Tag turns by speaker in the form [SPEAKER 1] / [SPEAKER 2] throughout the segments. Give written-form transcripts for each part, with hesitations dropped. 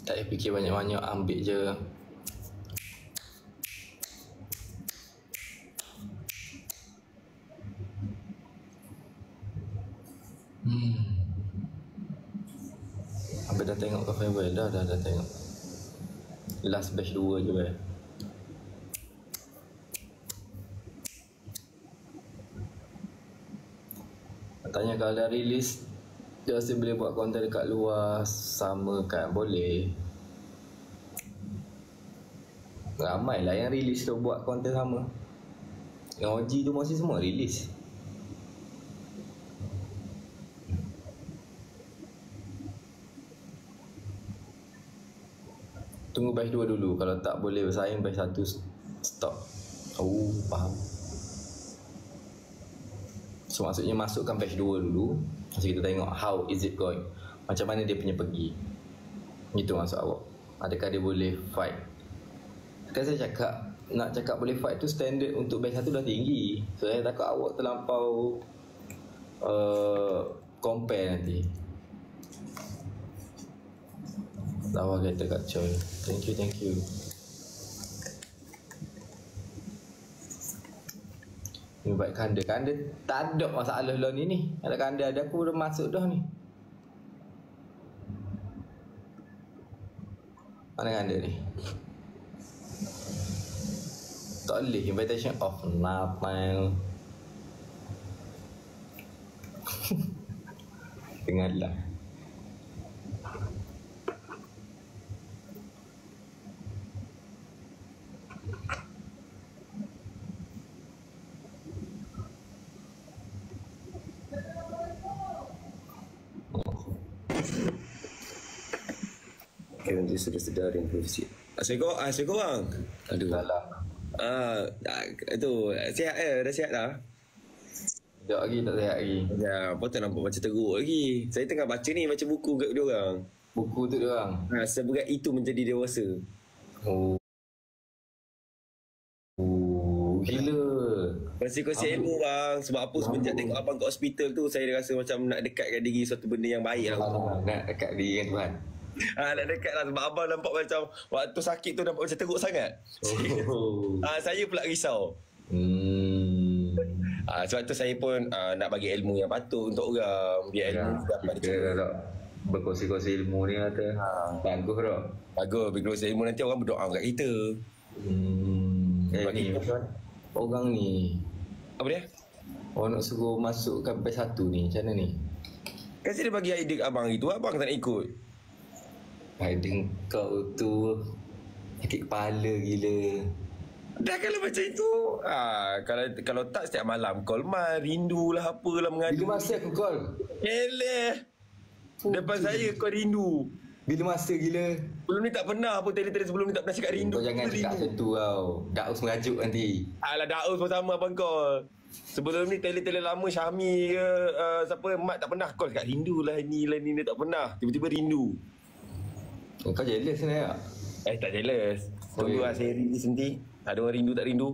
[SPEAKER 1] Tak payah fikir banyak-banyak, ambil je. Habis dah tengok ke farewell? Dah tengok. Last batch 2 je weh. Tanya kalau dah release, dia rasa boleh buat konten dekat luar sama kan? Boleh. Ramai lah yang release tu buat konten sama. Yang OG tu masih semua release. Tunggu batch 2 dulu. Kalau tak boleh bersaing, batch 1 stop. Oh, faham. So maksudnya masukkan batch 2 dulu. So kita tengok how is it going, macam mana dia punya pergi. Itu maksud awak. Adakah dia boleh fight? Kan saya cakap, nak cakap boleh fight tu standard untuk batch 1 dah tinggi. So saya takut awak terlampau compare nanti. Lawa kereta kat Choi. Thank you. Invite Kanda tak ada masalah lah ni. Ada Kanda ada, aku dah masuk dah ni. Mana Kanda ni? Tak boleh, invitation off. Natal. Dengarlah.
[SPEAKER 2] Kevin dia sedar yang profesi. Assalamualaikum bang.
[SPEAKER 1] Aduh. Salah.
[SPEAKER 2] Itu sihat dah sihat dah.
[SPEAKER 1] Sekejap lagi tak sihat lagi.
[SPEAKER 2] Ya, patut nampak macam teruk lagi. Saya tengah baca buku kat dia orang.
[SPEAKER 1] Buku tu dia orang.
[SPEAKER 2] Seberat itu menjadi dewasa.
[SPEAKER 1] Oh. Gila.
[SPEAKER 2] Kongsi-kongsi ilmu bang. Sebab apa semenjak tengok abang kat hospital tu, saya rasa macam nak dekatkan diri suatu benda yang baik lah.
[SPEAKER 1] Nak dekat diri dengan Tuhan.
[SPEAKER 2] Nak dekat lah. Sebab abang nampak macam waktu sakit tu nampak macam teruk sangat. Saya pula risau. Sebab tu saya pun nak bagi ilmu yang patut untuk orang. Biar ilmu dapat
[SPEAKER 1] dicuba. Berkongsi-kongsi ilmu ni kata bagus tak?
[SPEAKER 2] Bagus. Berkongsi ilmu nanti orang berdoa kat kita.
[SPEAKER 1] Ni orang ni
[SPEAKER 2] apa dia?
[SPEAKER 1] Orang nak suruh masukkan batch 1 ni, macam mana ni?
[SPEAKER 2] Kan saya bagi idea kat abang itu, abang tak nak ikut.
[SPEAKER 1] Idea kau tu sakit kepala gila.
[SPEAKER 2] Dah kalau macam itu kalau tak setiap malam call mal, rindulah apalah mengadu.
[SPEAKER 1] Bila masa aku call?
[SPEAKER 2] Eleh depan saya kau rindu.
[SPEAKER 1] Bila masa gila?
[SPEAKER 2] Sebelum ni tak pernah pun tele-tele sebelum ni tak pernah cakap rindu.
[SPEAKER 1] Kau jangan cakap macam tu tau. Daus merajuk nanti.
[SPEAKER 2] Alah Daus pun sama abang call. Sebelum ni tele-tele lama Syami ke siapa Mat tak pernah call cakap rindu lah ni tak pernah. Tiba-tiba rindu.
[SPEAKER 1] Kau jealous ni tak?
[SPEAKER 2] Tak jealous. Tunggu lah saya release nanti. Ada orang rindu tak rindu.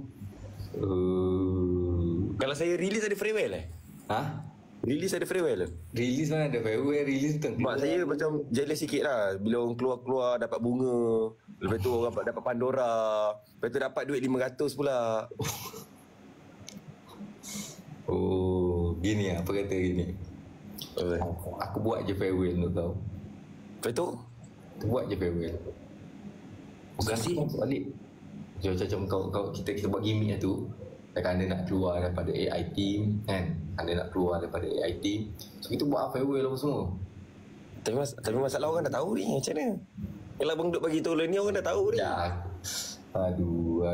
[SPEAKER 2] Kalau saya release ada farewell Release ada farewell.
[SPEAKER 1] Release mana ada farewell. Release tu
[SPEAKER 2] mak saya macam jealous sikit lah. Bila orang keluar-keluar dapat bunga. Lepas tu orang dapat Pandora. Lepas tu dapat duit 500 pula.
[SPEAKER 1] Gini apa kata gini. Aku buat je farewell tu tau.
[SPEAKER 2] Lepas tu
[SPEAKER 1] aku buat je farewell.
[SPEAKER 2] Kasih
[SPEAKER 1] balik. Macam kau kita buat gimmick lah tu. Kan anda nak keluar daripada AI team kan. Anda nak keluar daripada AI team. So kita buat farewell apa semua.
[SPEAKER 2] Tapi masalah orang dah tahu ni macam mana. Kalau abang duk bagi tahu ni orang dah tahu ni.
[SPEAKER 1] Aduh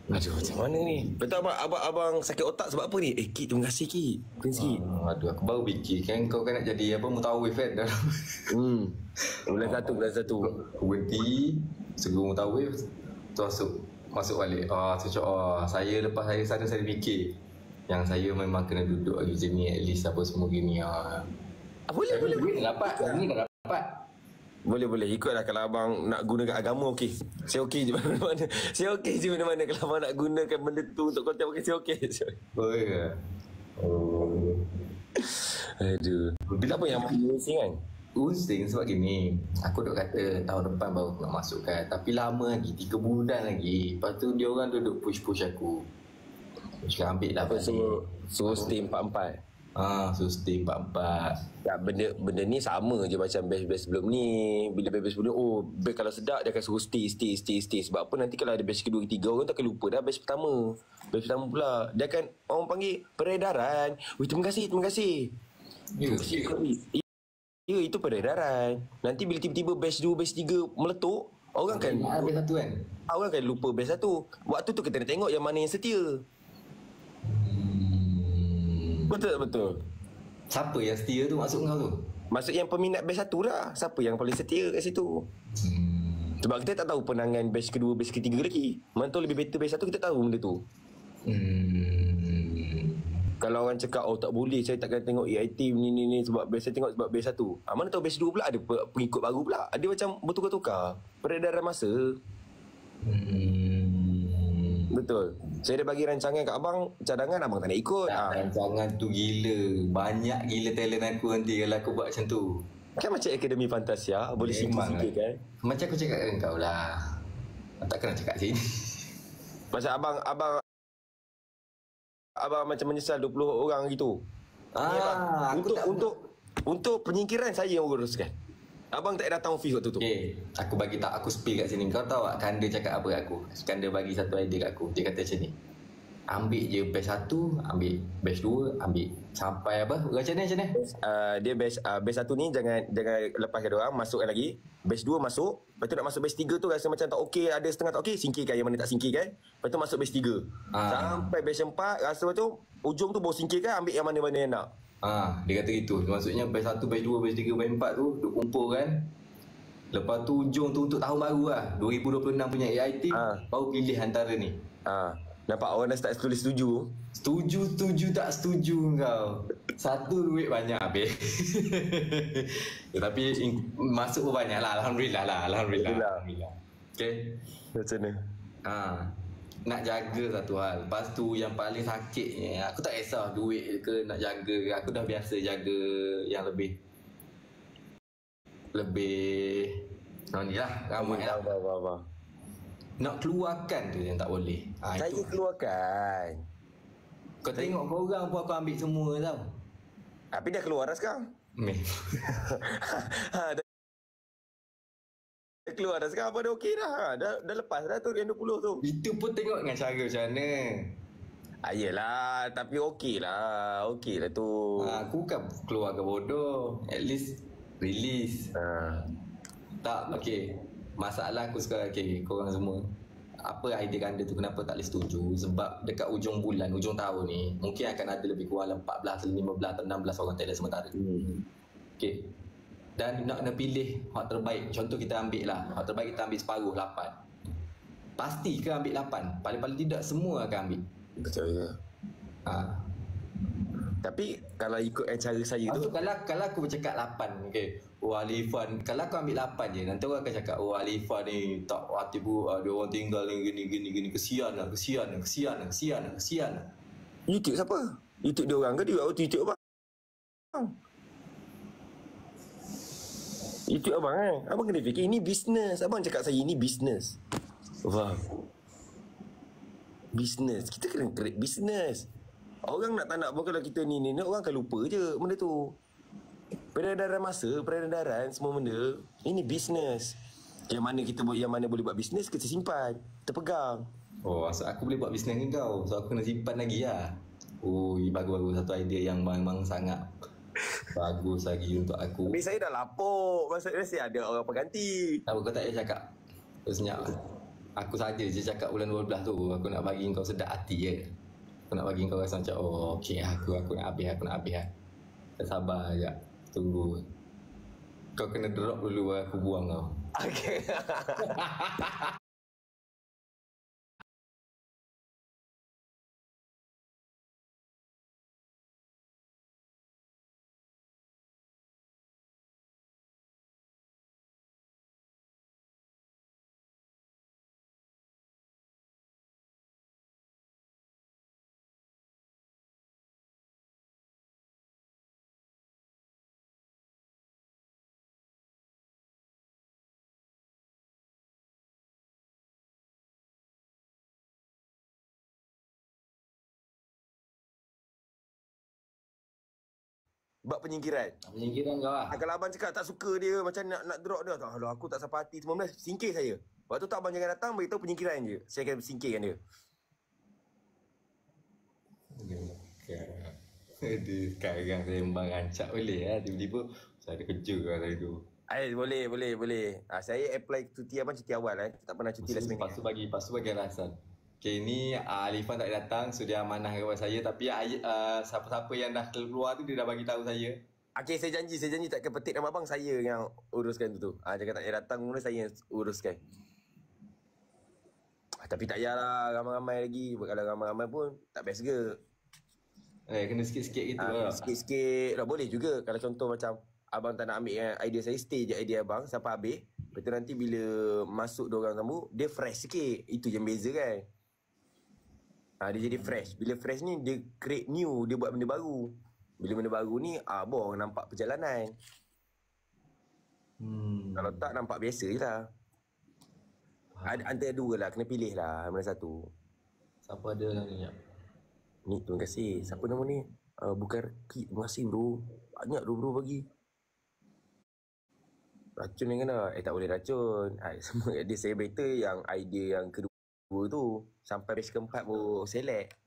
[SPEAKER 2] macam mana ni. Betul abang sakit otak sebab apa ni? Kit terima kasih Kit.
[SPEAKER 1] Aduh aku baru fikir kan kau kan nak jadi apa mutawif kan.
[SPEAKER 2] Bulan satu
[SPEAKER 1] aku berhenti segera mutawif tu masuk balik. Saya lepas saya sana saya fikir yang saya memang kena duduk lagi macam ni, at least apa semua gini.
[SPEAKER 2] Boleh
[SPEAKER 1] dapat ni dah dapat.
[SPEAKER 2] Boleh ikutlah. Kalau abang nak gunakan agama okey. Saya okey je mana-mana. Saya okey je mana-mana. Kalau abang nak gunakan benda tu untuk konten okey, saya okey.
[SPEAKER 1] Boleh ke?
[SPEAKER 2] Aduh. Bila apa yang masih kan?
[SPEAKER 1] Pusing sebab gini. Aku duk kata tahun depan baru aku nak masukkan. Tapi lama lagi, 3 bulan lagi. Lepas tu dia orang duduk push-push aku. Cakap ambil lah
[SPEAKER 2] Apa
[SPEAKER 1] balik.
[SPEAKER 2] suruh stay 4-4.
[SPEAKER 1] So stay 4-4.
[SPEAKER 2] Ya, benda ni sama je macam batch sebelum ni. Bila batch sebelum ni, batch kalau sedap dia akan suruh stay. Sebab apa, nanti kalau ada batch kedua ketiga, orang tak akan lupa dah batch pertama. Batch pertama pula dia akan orang panggil peredaran. Terima kasih. Ya, itu peredaran. Nanti bila tiba-tiba batch 2, batch 3 meletup, orang kan
[SPEAKER 1] Habis satu kan.
[SPEAKER 2] orang kan lupa batch 1. Waktu tu kita nak tengok yang mana yang setia. Betul tak betul?
[SPEAKER 1] Siapa yang setia tu masuk kau tu?
[SPEAKER 2] Maksud yang peminat batch 1 lah. Siapa yang paling setia kat situ? Sebab kita tak tahu penangan batch kedua, batch ketiga lagi. Mana tahu lebih better batch 1, kita tahu benda tu. Kalau orang cakap, tak boleh, saya takkan tengok EIT ni sebab batch saya tengok sebab batch 1. Mana tahu batch 2 pula ada pengikut baru pula. Ada macam bertukar-tukar. Peredaran masa. Betul. Saya dah bagi rancangan kat abang, cadangan abang tak nak ikut.
[SPEAKER 1] Rancangan tu gila. Banyak gila talent aku nanti kalau aku buat macam tu.
[SPEAKER 2] Kan macam Akademi Fantasia, boleh sikit-sikit kan.
[SPEAKER 1] Macam aku cakap dengan kau lah. Takkan nak cakap sini.
[SPEAKER 2] Pasal abang macam menyesal 20 orang gitu. Untuk penyingkiran saya yang uruskan. Abang tak datang office waktu tu.
[SPEAKER 1] Okay, aku spill kat sini. Kau tahu tak Kanda cakap apa kat aku? Kanda bagi satu idea kat aku. Dia kata macam ni, ambil je batch 1, ambil batch 2, ambil sampai apa? Macam ni?
[SPEAKER 2] Dia batch 1 ni jangan lepaskan dia orang, masukkan lagi. Batch 2 masuk, lepas tu nak masuk batch 3 tu rasa macam tak okey, ada setengah tak okey, singkirkan yang mana tak singkirkan. Lepas tu masuk batch 3. Sampai batch 4 rasa macam ujung tu baru singkirkan, ambil yang mana-mana yang nak.
[SPEAKER 1] Dia kata gitu. Maksudnya batch 1, batch 2, batch 3, batch 4 tu duk kumpul kan. Lepas tu ujung tu untuk tahun baru lah, 2026 punya AIT, baru pilih antara ni.
[SPEAKER 2] Nampak orang dah start tulis setuju.
[SPEAKER 1] Setuju tak setuju kau. Satu duit banyak habis. Tapi masuk pun banyak lah. Alhamdulillah. Okay.
[SPEAKER 2] Macam mana?
[SPEAKER 1] Nak jaga satu hal. Lepas tu yang paling sakitnya, aku tak kisah duit ke nak jaga ke. Aku dah biasa jaga yang lebih ni lah, ramai lah. Nak keluarkan tu yang tak boleh.
[SPEAKER 2] Saya
[SPEAKER 1] itu.
[SPEAKER 2] Keluarkan.
[SPEAKER 1] Kau tengok korang pun aku ambil semua tau.
[SPEAKER 2] Tapi dah keluar dah sekarang. Dah keluar dah sekarang, apa dah okey dah. Dah lepas dah tu yang 20 tu.
[SPEAKER 1] Itu pun tengok dengan cara macam mana.
[SPEAKER 2] Yelah, tapi okey lah tu.
[SPEAKER 1] Aku bukan keluar ke bodoh. At least release. Tak, okey. Masalah aku sekarang, korang semua, apa idea Kanda tu kenapa tak boleh setuju? Sebab dekat ujung bulan, ujung tahun ni, mungkin akan ada lebih kurang 14, 15 atau 16 orang talent sementara. Okay. Dan nak kena pilih hak terbaik. Contoh kita ambil lah, hak terbaik kita ambil separuh, 8. Pasti ke ambil 8? Paling-paling tidak semua akan ambil.
[SPEAKER 2] Betul je. Tapi kalau ikut cara saya tu,
[SPEAKER 1] kalau aku bercakap 8, Alifan, kalau aku ambil 8 je, nanti orang akan cakap, Alifan ni tak hati bu, dia orang tinggal ni gini, kesian lah.
[SPEAKER 2] YouTube siapa? YouTube dia orang ke dia buat YouTube abang? YouTube abang Abang kena fikir ini bisnes. Abang cakap saya ini bisnes. Faham? Bisnes. Kita kena create bisnes. Orang nak tak nak pun kalau kita ni orang akan lupa je benda tu. Peredaran masa, peredaran semua benda, ini bisnes. Yang mana kita yang mana boleh buat bisnes, kita simpan, terpegang.
[SPEAKER 1] So aku boleh buat bisnes dengan kau. So aku kena simpan lagi lah. Bagus satu idea yang memang sangat bagus lagi untuk aku.
[SPEAKER 2] Tapi saya dah lapuk. Maksudnya ada orang pengganti.
[SPEAKER 1] Apa kau tak payah cakap? Senyap. Aku saja je cakap bulan 12 tu. Aku nak bagi kau sedap hati je. Aku nak bagi kau rasa macam, okey aku nak habis lah. Sabar je. Tunggu. Kau kena drop dulu baru aku buang kau.
[SPEAKER 2] Okay. bab penyingkiran.
[SPEAKER 1] Penyingkiran kau lah.
[SPEAKER 2] Kalau abang cakap tak suka dia, macam nak drop dia, alah aku tak sampai hati, 19, singkir saya. Waktu tu abang jangan datang, beritahu penyingkiran je. Saya akan singkirkan dia.
[SPEAKER 1] Aduh, sekarang sembang rancak boleh lah. Tiba-tiba saya ada kerja lah tadi tu.
[SPEAKER 2] Boleh. Saya apply cuti abang cuti awal tak pernah cuti last minute.
[SPEAKER 1] Lepas tu bagi alasan. Okay, ni Alifan tak boleh datang, so dia amanah kepada saya. Tapi siapa-siapa yang dah keluar tu, dia dah bagi tahu saya.
[SPEAKER 2] Okay, saya janji tak akan petik nama abang, saya yang uruskan tu. Jangan tak payah datang, saya yang uruskan. Tapi tak payahlah ramai-ramai lagi. Kalau ramai-ramai pun tak best ke.
[SPEAKER 1] Kena sikit-sikit gitu lah.
[SPEAKER 2] Sikit-sikit lah boleh juga. Kalau contoh macam abang tak nak ambil idea saya, stay je idea abang sampai habis. Lepas tu nanti bila masuk diorang tamu, dia fresh sikit. Itu yang beza kan. Dia jadi fresh. Bila fresh ni, dia create new. Dia buat benda baru. Bila benda baru ni, abang nampak perjalanan. Kalau tak, nampak biasa je lah. Antara dua lah, kena pilih lah mana satu.
[SPEAKER 1] Siapa ada lah ni?
[SPEAKER 2] Ni, terima kasih. Siapa nama ni? Bukan Reki, terima kasih bro. Banyak bro bagi. Racun yang kena? Tak boleh racun. Semua dia celebrator yang idea yang kedua tu. Sampai batch keempat baru select.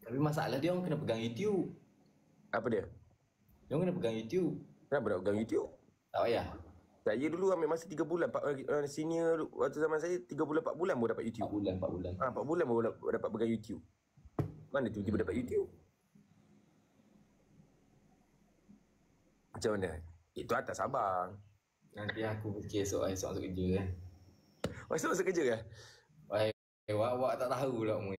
[SPEAKER 1] Tapi masalah dia orang kena pegang YouTube.
[SPEAKER 2] Apa dia?
[SPEAKER 1] Dia orang kena pegang YouTube.
[SPEAKER 2] Kenapa nak pegang YouTube?
[SPEAKER 1] Tak payah.
[SPEAKER 2] Saya dulu ambil masa 3 bulan. Senior waktu zaman saya 3 bulan 4 bulan baru dapat YouTube.
[SPEAKER 1] 4 bulan.
[SPEAKER 2] 4 bulan baru dapat pegang YouTube. Mana tiba-tiba dapat YouTube? Macam mana? Itu atas abang.
[SPEAKER 1] Nanti aku fikir esok masuk kerja kan.
[SPEAKER 2] Masuk kerja kan?
[SPEAKER 1] Awak tak tahu lah umur.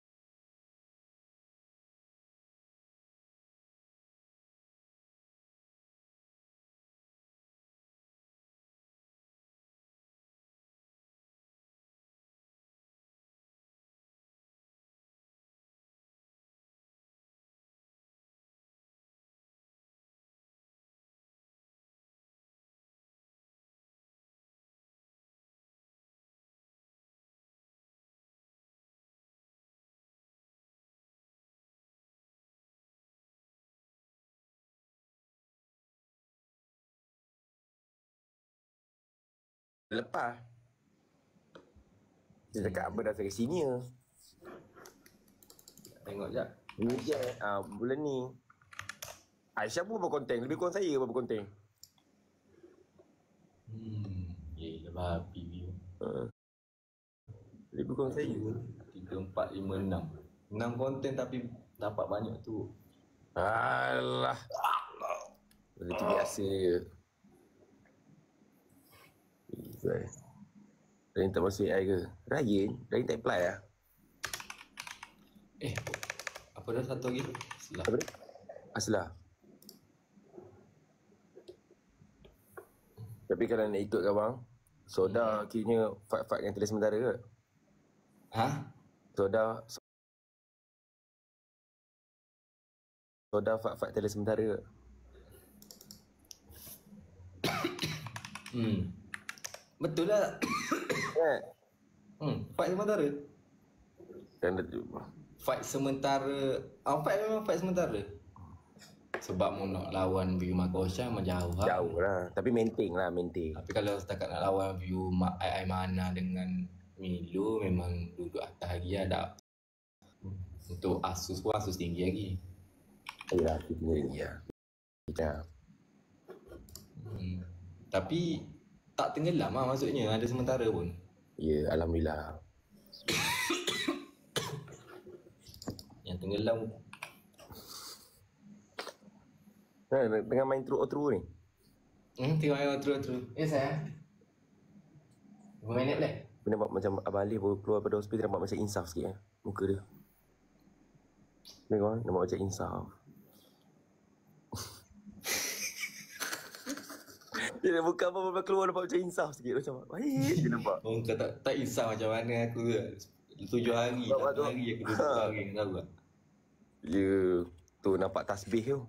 [SPEAKER 2] Lepas. Dia cakap apa dah saya senior.
[SPEAKER 1] Tengok jap.
[SPEAKER 2] Ni je. Bulan ni. Aisyah pun berkonten. Lebih kurang saya berapa konten.
[SPEAKER 1] Yelah babi view.
[SPEAKER 2] Lebih kurang saya.
[SPEAKER 1] 3, 4, 5, 6. 6 konten tapi dapat banyak tu.
[SPEAKER 2] Alah. Benda tu biasa je. Ryan tak masuk AI ke? Ryan tak apply lah.
[SPEAKER 1] Apa dah satu lagi? Selah.
[SPEAKER 2] Apa dia? Aslah. Tapi kalau nak ikut abang, Soda kira fight-fight yang tulis sementara ke? Soda fight-fight tulis sementara ke?
[SPEAKER 1] Betul lah. Fight sementara. Fight sementara. Fight memang fight sementara. Sebab mau nak lawan view Mak Koshan memang jauh lah.
[SPEAKER 2] Jauh lah. Tapi maintain.
[SPEAKER 1] Tapi kalau setakat nak lawan view Mak Ai Mana dengan Milo, memang duduk atas lagi ada. Untuk Asus pun Asus tinggi lagi.
[SPEAKER 2] Ya, tinggi lagi lah.
[SPEAKER 1] Tapi tak tenggelam lah maksudnya, ada sementara pun.
[SPEAKER 2] Ya, Alhamdulillah.
[SPEAKER 1] Yang tenggelam
[SPEAKER 2] tengah main true or true ni.
[SPEAKER 1] Tengok main true. Saya 5 minit boleh?
[SPEAKER 2] Dia nampak macam Abang Alif baru keluar pada hospital, nampak macam insaf sikit muka dia. Tengok nampak macam insaf. Dia buka apa-apa keluar nampak macam insaf sikit. Macam baik dia nampak.
[SPEAKER 1] Kau tak insaf macam mana aku tu 7 hari, 8 hari aku duduk hari, tahu tak?
[SPEAKER 2] Ya, tu nampak tasbih tu.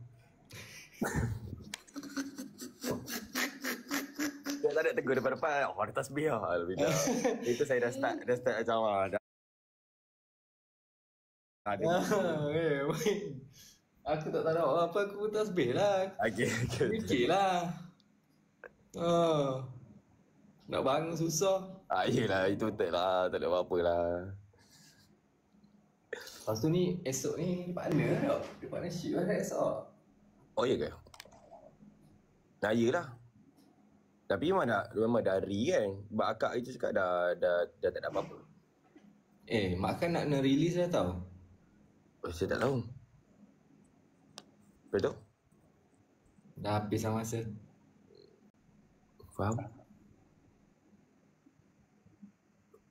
[SPEAKER 2] Dia tak ada tegur depan-depan. Ada tasbih lah. Alhamdulillah. Itu saya dah start macam Ada.
[SPEAKER 1] Weh. Aku tak tahu apa, aku tasbih lah.
[SPEAKER 2] Okey.
[SPEAKER 1] Fikir lah. Nak bangun susah.
[SPEAKER 2] Yelah, itu betul lah. Tak ada apa-apa lah.
[SPEAKER 1] Lepas tu ni, esok ni partner tau. Dia partnership lah esok.
[SPEAKER 2] Oh, ya ke? Nah, yelah. Tapi memang dah hari kan. Sebab akak itu cakap dah tak ada apa-apa.
[SPEAKER 1] Mak kan nak release dah tau.
[SPEAKER 2] Oh, saya tak tahu. Betul?
[SPEAKER 1] Dah habis lah masa.
[SPEAKER 2] Faham?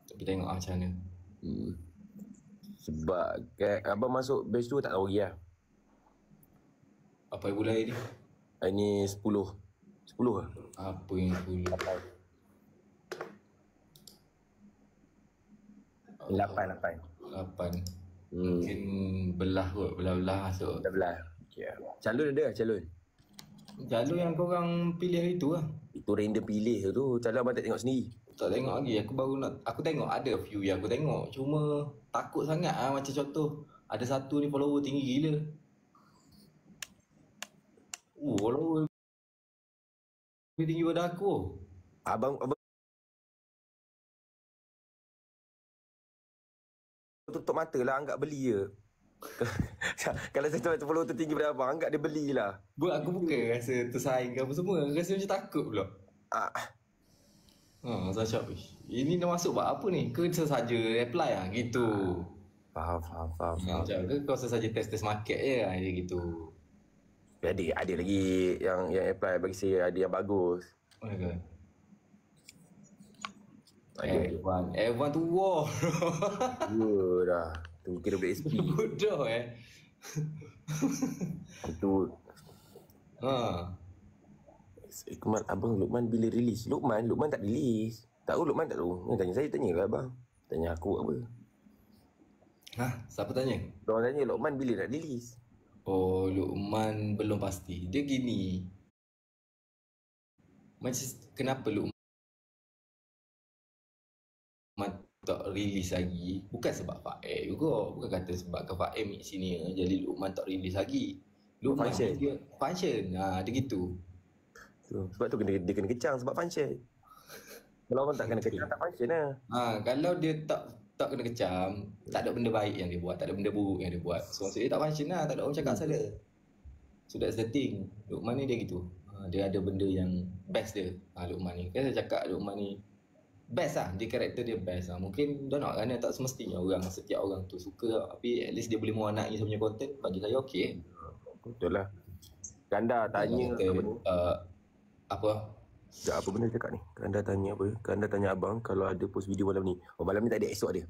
[SPEAKER 1] Tapi tengok lah macam mana.
[SPEAKER 2] Sebab kan, abang masuk batch tu tak tahu lagi lah.
[SPEAKER 1] Apa yang bulan ni?
[SPEAKER 2] Ini 10 lah.
[SPEAKER 1] Apa yang 10?
[SPEAKER 2] 8.
[SPEAKER 1] 8. Mungkin belah kot. Belah-belah masuk.
[SPEAKER 2] Belah. Okay. Calon ada lah, calon.
[SPEAKER 1] Jalur yang korang pilih hari tu lah.
[SPEAKER 2] Itu random pilih tu. Calon abang tak tengok sendiri.
[SPEAKER 1] Tak tengok lagi. Aku tengok ada few yang aku tengok. Cuma takut sangat lah. Macam contoh. Ada satu ni follower tinggi gila. Follower lebih tinggi pada aku.
[SPEAKER 2] Abang tutup mata lah, anggap beli je. Kalau saya tahu follower tu tinggi pada abang, anggap dia belilah.
[SPEAKER 1] Buat aku bukan rasa tersaing ke apa semua. Rasa macam takut pula. Saya cakap, ini dah masuk buat apa ni? Ke sesaja apply lah? Gitu.
[SPEAKER 2] Faham.
[SPEAKER 1] Macam ke kau sesaja test market je lah, gitu.
[SPEAKER 2] Ada lagi yang apply bagi saya, ada yang bagus.
[SPEAKER 1] Okay. Everyone tu war.
[SPEAKER 2] Dah. Tu kira BSP.
[SPEAKER 1] Bodoh
[SPEAKER 2] Itu. Kemal abang Luqman bila release? Luqman tak release. Tahu Luqman tak tahu. Tanya saya, tanya lah abang. Tanya aku apa.
[SPEAKER 1] Siapa tanya?
[SPEAKER 2] Orang tanya Luqman bila nak release.
[SPEAKER 1] Oh, Luqman belum pasti. Dia gini. Macam kenapa Luqman tak release lagi? Bukan sebab Faik juga. Bukan kata sebab ke Faik mix sini jadi Luqman tak release lagi. Luqman dia function. Dia gitu.
[SPEAKER 2] Sebab tu dia kena kecang sebab function. Kalau orang tak kena kecam tak function lah.
[SPEAKER 1] Kalau dia tak kena kecam, tak ada benda baik yang dia buat, tak ada benda buruk yang dia buat. So maksudnya tak function lah, tak ada orang cakap salah. So that's the thing. Luqman ni dia gitu. Dia ada benda yang best dia. Luqman ni. Kan saya cakap Luqman ni best lah. Dia karakter dia best lah. Mungkin don't know kerana tak semestinya setiap orang tu suka lah. Tapi at least dia boleh mewarnai saya punya content. Bagi saya okey.
[SPEAKER 2] Betul lah. Kanda tanya
[SPEAKER 1] apa?
[SPEAKER 2] Apa benda cakap ni? Kanda tanya apa? Kanda tanya abang kalau ada post video malam ni. Oh, malam ni tak ada, esok ada.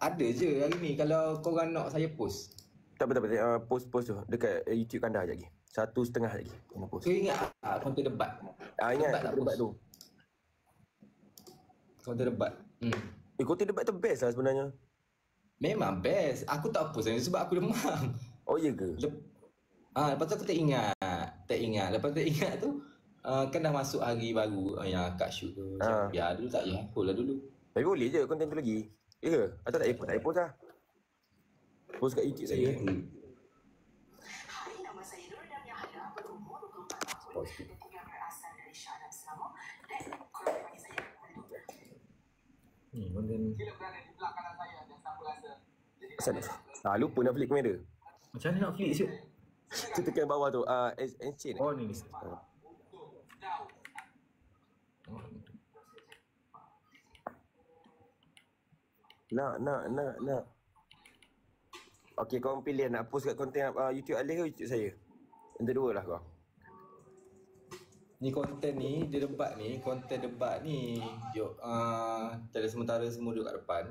[SPEAKER 1] Ada je hari ni kalau korang nak saya post.
[SPEAKER 2] Tak betul. Post tu dekat YouTube Kanda sekejap lagi. 1.5 lagi.
[SPEAKER 1] Kau ingat konten debat?
[SPEAKER 2] Ingat debat tu.
[SPEAKER 1] Konten debat.
[SPEAKER 2] Konten debat tu best lah sebenarnya.
[SPEAKER 1] Memang best. Aku tak post sebab aku demam.
[SPEAKER 2] Oh, iya ke?
[SPEAKER 1] Lepas tu aku tak ingat. Lepas tak ingat tu kan dah masuk hari baru yang akak shoot tu. Biar dulu tak payah. Hold lah dulu.
[SPEAKER 2] Tapi boleh je konten tu lagi. Ya ke? Atau tak payah post lah. Post kat YouTube saya.
[SPEAKER 3] Hai, nama saya Nur dan yang ada berumur 24 tahun dan tinggal berasal dari Shah dan Selangor dan korang panggil saya
[SPEAKER 1] Konten
[SPEAKER 3] Bila berada di belakang saya dan siapa rasa
[SPEAKER 2] Asal lupa nak flick kamera.
[SPEAKER 1] macam mana nak flip siut?
[SPEAKER 2] Tu tekan bawah tu. Chain.
[SPEAKER 1] Oh ni.
[SPEAKER 2] Nak. Okey, kau pilih nak post kat konten YouTube Alif ke YouTube saya? Yang dua lah kau.
[SPEAKER 1] Ni konten ni, dia debat ni, konten debat ni. Tadi sementara semua duduk kat depan.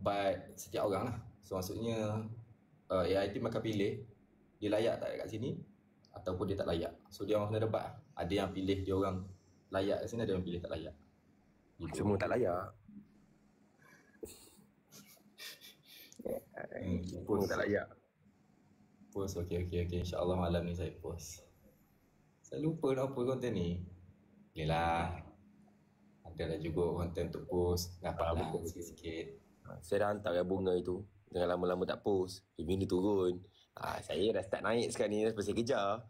[SPEAKER 1] But setiap orang lah. So maksudnya AI team akan pilih dia layak tak kat sini ataupun dia tak layak. So dia orang kena debat. Ada yang pilih dia orang layak kat sini, ada yang pilih tak layak.
[SPEAKER 2] Semua tak layak. Semua tak layak.
[SPEAKER 1] Post okey. InsyaAllah malam ni saya post. Saya lupa nak post konten ni. Yelah. Ada lah juga konten untuk post. Dapat lah sikit-sikit.
[SPEAKER 2] Saya dah hantar bunga itu. Jangan lama-lama tak post. Bila turun. Saya dah start naik sekarang ni. Lepas saya kejar.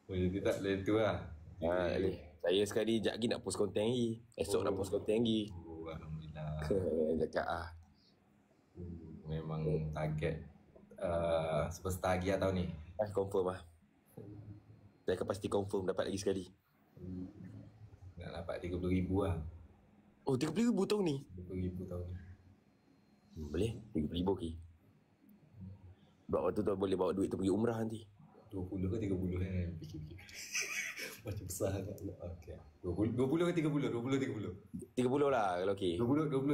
[SPEAKER 1] Dia tak boleh tu lah.
[SPEAKER 2] Saya sekarang ni sekejap lagi nak post konten lagi. Esok nak post konten lagi.
[SPEAKER 1] Alhamdulillah.
[SPEAKER 2] Cakap
[SPEAKER 1] Memang target superstar lagi lah tahun ni.
[SPEAKER 2] Confirm lah. Saya akan pasti confirm dapat lagi sekali.
[SPEAKER 1] Nak dapat 30,000 lah.
[SPEAKER 2] Oh, 30,000 tahun ni?
[SPEAKER 1] 30,000 tahun ni.
[SPEAKER 2] Boleh, 30,000 okey. Sebab waktu tu boleh bawa duit tu pergi umrah nanti.
[SPEAKER 1] 20 ke 30 kan? Fikir-fikir. Macam besar sangat. Okay. 20 ke 30? 20 lah kalau okey. 20